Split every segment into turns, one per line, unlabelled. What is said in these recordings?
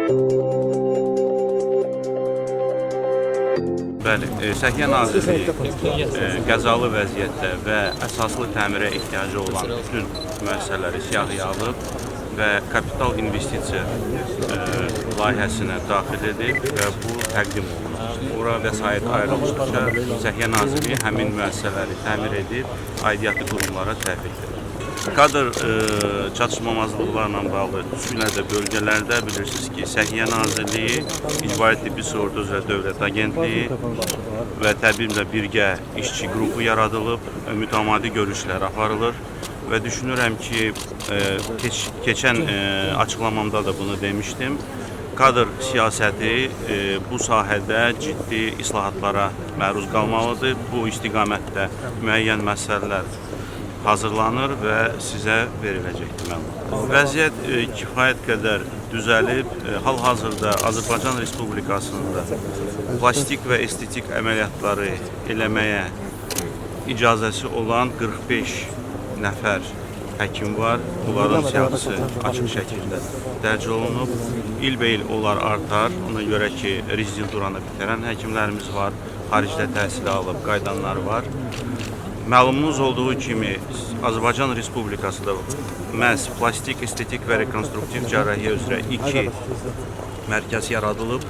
Bəli, Səhiyyə Nazirliyi qəzalı vəziyyətdə və əsaslı təmirə ehtiyacı olan bütün müəssisələri siyahıya alıb və kapital investisiya layihəsinə daxil edib və bu təqdim olunur. Ora vəsait ayrılmışdıqca Səhiyyə Nazirliyi həmin müəssisələri təmir edib aidiyyatı qurumlara təhvil verir. Kadr çatışmamazlıqlarla bağlı, xüsusilə də bölgələrdə bilirsiniz ki, Səhiyyə Nazirliyi, İcbari Tibbi Sığorta üzrə Dövlət Agentliyi və təbiblə birgə işçi qrupu yaradılıb, mütəmadi görüşlər aparılır və düşünürəm ki, keçən açıqlamamda da bunu demişdim, kadr siyasəti bu sahədə ciddi islahatlara məruz qalmalıdır. Bu istiqamətdə müəyyən məsələlər hazırlanır və sizə veriləcəkdir məlumat. Vəziyyət kifayət qədər düzəlib. Hal-hazırda Azərbaycan Respublikasında plastik və estetik əməliyyatları eləməyə icazəsi olan 45 nəfər həkim var. Bunların siyahısı açıq şəkildə dərc olunub. İlbəil onlar artar. Ona görə ki, rezidenturanı bitirən həkimlərimiz var. Xaricdə təhsil alıb qayıdanlar var. Məlumunuz olduğu kimi, Azərbaycan Respublikası da məhz plastik, estetik və rekonstruktiv cərrahiyyə üzrə 2 mərkəz yaradılıb.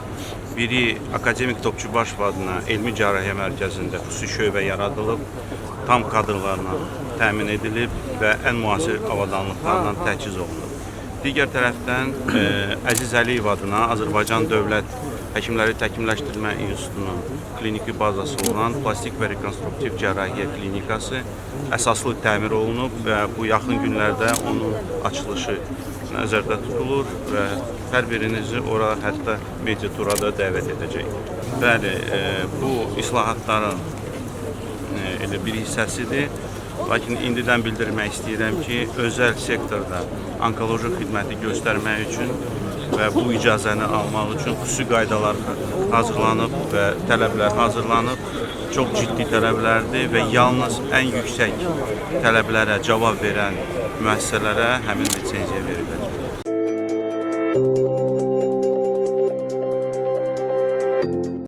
Biri Akademik Topçubaşov adına Elmi Cərrahiyyə Mərkəzində xüsusi şöbə yaradılıb, tam kadrlarla təmin edilib və ən müasir avadanlıqlarla təchiz olunub. Digər tərəfdən Əziz Əliyev adına Azərbaycan Dövlət Həkimləri Təkmilləşdirmə İnstitutunun kliniki bazası olan Plastik və Rekonstruktiv Cərrahiyyə Klinikası əsaslı təmir olunub və bu yaxın günlərdə onun açılışı nəzərdə tutulur və hər birinizi ora hətta media tura da dəvət edəcək. Bəli, bu islahatların elə bir hissəsidir. Lakin indidən bildirmək istəyirəm ki, özəl sektorda onkoloji xidməti göstərmək üçün və bu icazəni almaq üçün xüsusi qaydalar hazırlanıb və tələblər hazırlanıb. Çox ciddi tələblərdir və yalnız ən yüksək tələblərə cavab verən müəssisələrə həmin lisenziya veriləcək.